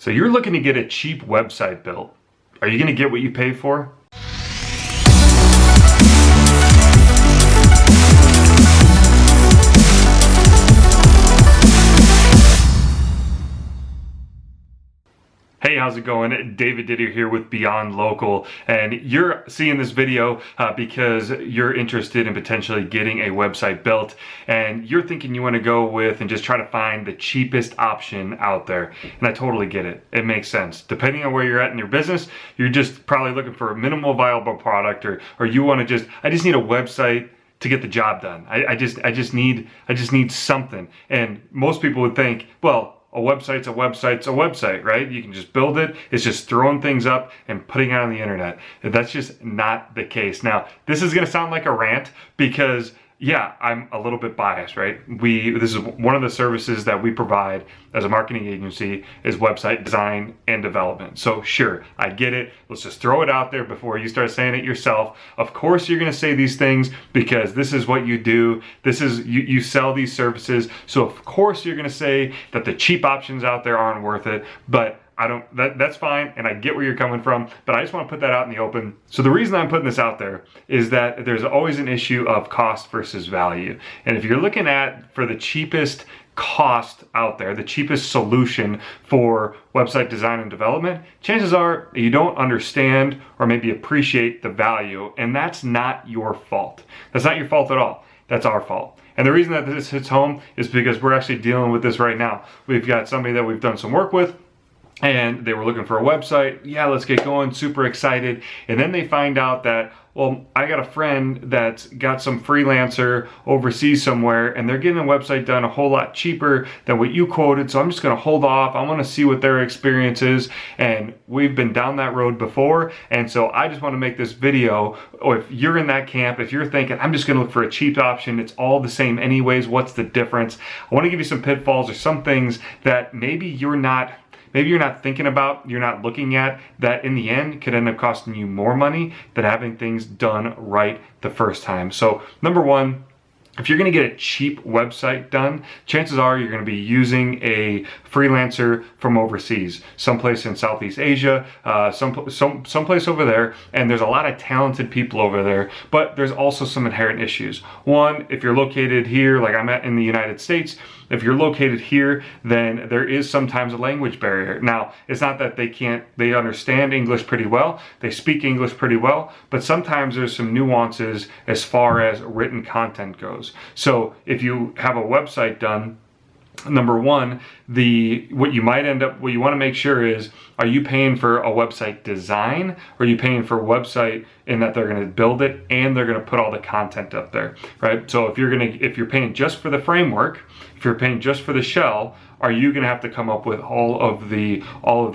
So you're looking to get a cheap website built. Are you gonna get what you pay for? Hey, how's it going? Didier here with Beyond Local, and you're seeing this video because you're interested in potentially getting a website built, and you're thinking you want to go with and just try to find the cheapest option out there. And I totally get it. It makes sense. Depending on where you're at in your business, you're just probably looking for a minimal viable product, or you want to I just need a website to get the job done. I just need something. And most people would think, well, a website's a website, right? You can just build it. It's just throwing things up and putting it on the internet. That's just not the case. Now, this is gonna sound like a rant because yeah, I'm a little bit biased, right? This is one of the services that we provide as a marketing agency is website design and development. So sure, I get it. Let's just throw it out there before you start saying it yourself. Of course you're gonna say these things because this is what you do. This is, you sell these services. So of course you're gonna say that the cheap options out there aren't worth it, but that's fine, and I get where you're coming from, but I just want to put that out in the open. So the reason I'm putting this out there is that there's always an issue of cost versus value. And if you're looking for the cheapest cost out there, the cheapest solution for website design and development, chances are you don't understand or maybe appreciate the value, and that's not your fault. That's not your fault at all. That's our fault. And the reason that this hits home is because we're actually dealing with this right now. We've got somebody that we've done some work with, and they were looking for a website. Yeah, let's get going, super excited. And then they find out that, well, I got a friend that's got some freelancer overseas somewhere, and they're getting a website done a whole lot cheaper than what you quoted, so I'm just gonna hold off. I wanna see what their experience is. And we've been down that road before, and so I just wanna make this video, or if you're in that camp, if you're thinking, I'm just gonna look for a cheap option, it's all the same anyways, what's the difference? I wanna give you some pitfalls or some things that maybe you're not thinking about, you're not looking at, that in the end could end up costing you more money than having things done right the first time. So number one, if you're gonna get a cheap website done, chances are you're gonna be using a freelancer from overseas, someplace in Southeast Asia, someplace over there, and there's a lot of talented people over there, but there's also some inherent issues. One, if you're located here, like I'm at in the United States, if you're located here, then there is sometimes a language barrier. Now, it's not that they understand English pretty well, they speak English pretty well, but sometimes there's some nuances as far as written content goes. So if you have a website done, number one, what you want to make sure is, are you paying for a website design, or are you paying for a website in that they're going to build it and they're going to put all the content up there, right? So if you're paying just for the framework, if you're paying just for the shell, are you going to have to come up with all of the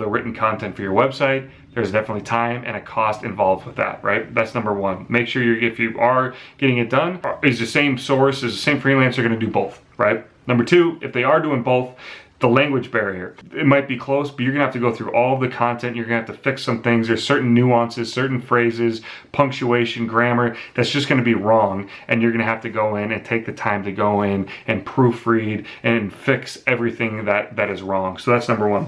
written content for your website? There's definitely time and a cost involved with that, right? That's number one. Make sure if you are getting it done, is the same freelancer going to do both, right? Number two, if they are doing both, the language barrier. It might be close, but you're gonna have to go through all of the content. You're gonna have to fix some things. There's certain nuances, certain phrases, punctuation, grammar, that's just gonna be wrong. And you're gonna have to go in and take the time to go in and proofread and fix everything that is wrong. So that's number one.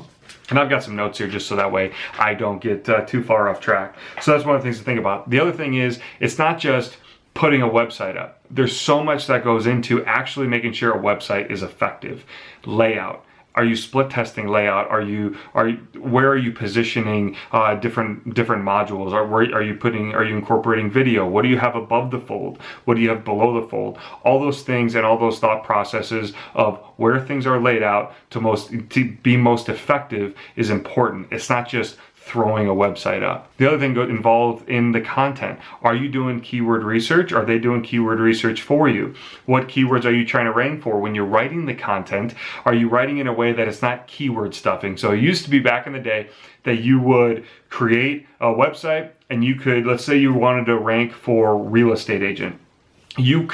And I've got some notes here just so that way I don't get too far off track. So that's one of the things to think about. The other thing is, it's not just putting a website up. There's so much that goes into actually making sure a website is effective. Layout. Are you split testing layout? Where are you positioning different modules? Are you incorporating video? What do you have above the fold? What do you have below the fold? All those things and all those thought processes of where things are laid out to be most effective is important. It's not just throwing a website up. The other thing involved in the content. Are you doing keyword research? Are they doing keyword research for you? What keywords are you trying to rank for when you're writing the content? Are you writing in a way that it's not keyword stuffing? So it used to be back in the day that you would create a website and you could, let's say you wanted to rank for real estate agent. You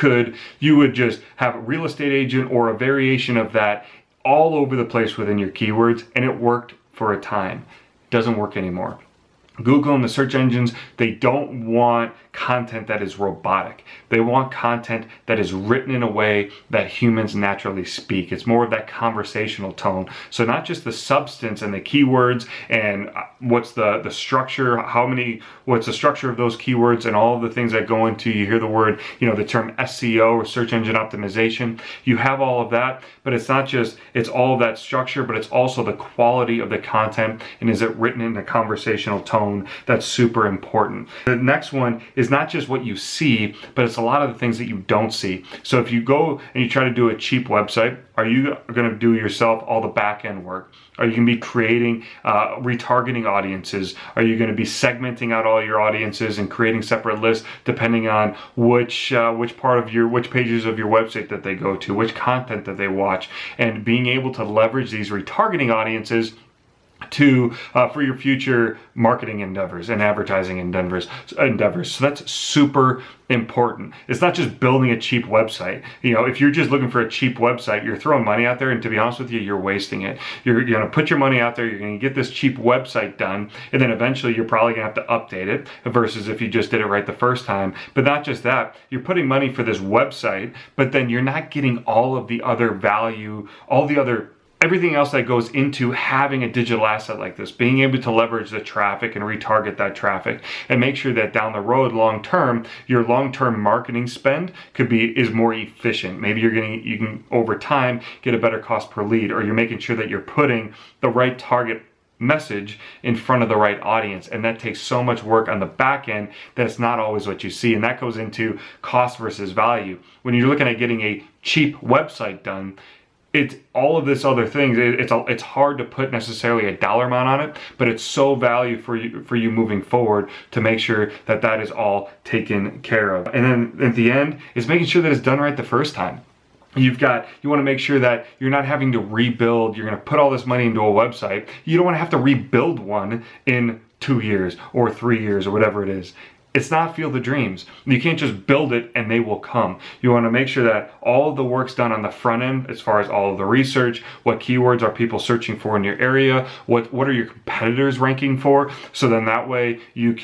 would just have a real estate agent or a variation of that all over the place within your keywords, and it worked for a time. Doesn't work anymore. Google and the search engines, they don't want content that is robotic. They want content that is written in a way that humans naturally speak. It's more of that conversational tone. So not just the substance and the keywords and what's the structure, what's the structure of those keywords and all of the things that go into, you hear the word, the term SEO or search engine optimization. You have all of that, but it's not just, it's all of that structure, but it's also the quality of the content, and is it written in a conversational tone. That's super important. The next one is not just what you see, but it's a lot of the things that you don't see. So if you go and you try to do a cheap website, are you going to do yourself all the back end work? Are you going to be creating retargeting audiences? Are you going to be segmenting out all your audiences and creating separate lists depending on which pages of your website that they go to, which content that they watch, and being able to leverage these retargeting audiences for your future marketing endeavors and advertising endeavors. So that's super important. It's not just building a cheap website. If you're just looking for a cheap website, you're throwing money out there, and to be honest with you, you're wasting it. You're going to put your money out there, you're going to get this cheap website done, and then eventually you're probably going to have to update it versus if you just did it right the first time. But not just that, you're putting money for this website, but then you're not getting all of the other value, everything else that goes into having a digital asset like this, being able to leverage the traffic and retarget that traffic and make sure that down the road, long term, your long-term marketing spend is more efficient. Maybe you can over time get a better cost per lead, or you're making sure that you're putting the right target message in front of the right audience, and that takes so much work on the back end that it's not always what you see, and that goes into cost versus value. When you're looking at getting a cheap website done, it's all of this other things. It's hard to put necessarily a dollar amount on it, but it's so valuable for you moving forward to make sure that that is all taken care of. And then at the end is making sure that it's done right the first time. You want to make sure that you're not having to rebuild. You're going to put all this money into a website. You don't want to have to rebuild one in 2 years or 3 years or whatever it is. It's not Field of Dreams. You can't just build it and they will come. You want to make sure that all of the work's done on the front end, as far as all of the research, what keywords are people searching for in your area, what are your competitors ranking for, so then that way you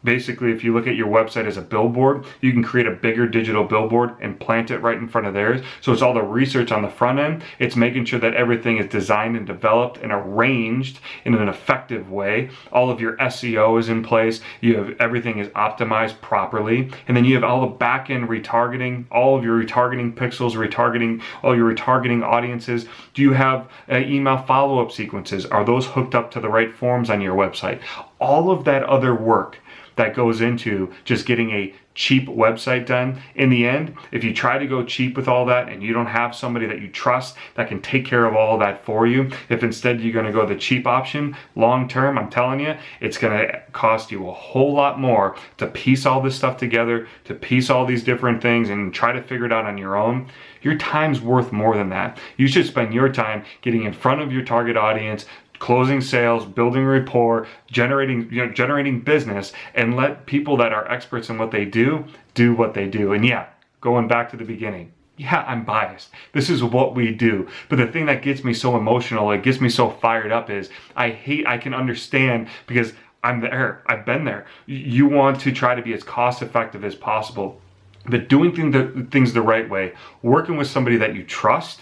basically, if you look at your website as a billboard, you can create a bigger digital billboard and plant it right in front of theirs. So it's all the research on the front end. It's making sure that everything is designed and developed and arranged in an effective way. All of your SEO is in place. Everything is optimized properly, and then you have all the back-end retargeting, all of your retargeting pixels, all your retargeting audiences. Do you have email follow-up sequences? Are those hooked up to the right forms on your website? All of that other work that goes into just getting a cheap website done. In the end, if you try to go cheap with all that and you don't have somebody that you trust that can take care of all that for you, if instead you're going to go the cheap option, long term, I'm telling you, it's going to cost you a whole lot more to piece all this stuff together, to piece all these different things and try to figure it out on your own. Your time's worth more than that. You should spend your time getting in front of your target audience, closing sales, building rapport, generating business, and let people that are experts in what they do what they do. And yeah, going back to the beginning, yeah, I'm biased. This is what we do. But the thing that gets me so emotional, it gets me so fired up is I can understand, because I'm there. I've been there. You want to try to be as cost effective as possible, but doing things the right way, working with somebody that you trust,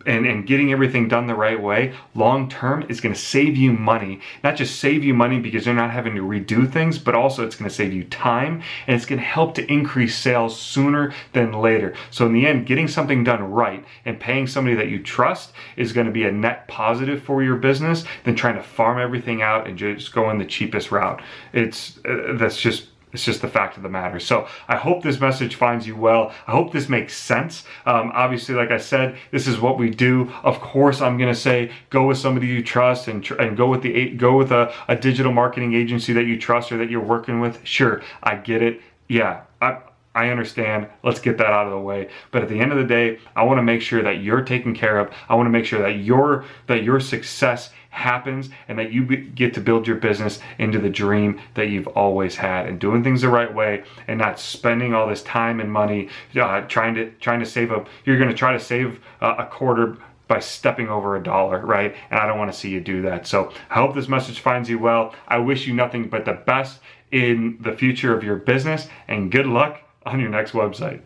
and getting everything done the right way, long term is going to save you money. Not just save you money because you're not having to redo things, but also it's going to save you time, and it's going to help to increase sales sooner than later. So in the end, getting something done right and paying somebody that you trust is going to be a net positive for your business than trying to farm everything out and just go in the cheapest route. It's just the fact of the matter. So I hope this message finds you well. I hope this makes sense. Obviously, like I said, this is what we do. Of course, I'm going to say go with somebody you trust and go with a digital marketing agency that you trust or that you're working with. Sure, I get it. Yeah, I understand. Let's get that out of the way. But at the end of the day, I want to make sure that you're taken care of. I want to make sure that your success happens and that you get to build your business into the dream that you've always had, and doing things the right way and not spending all this time and money trying to save up. You're going to try to save a quarter by stepping over $1, right? And I don't want to see you do that. So I hope this message finds you well. I wish you nothing but the best in the future of your business, and good luck on your next website.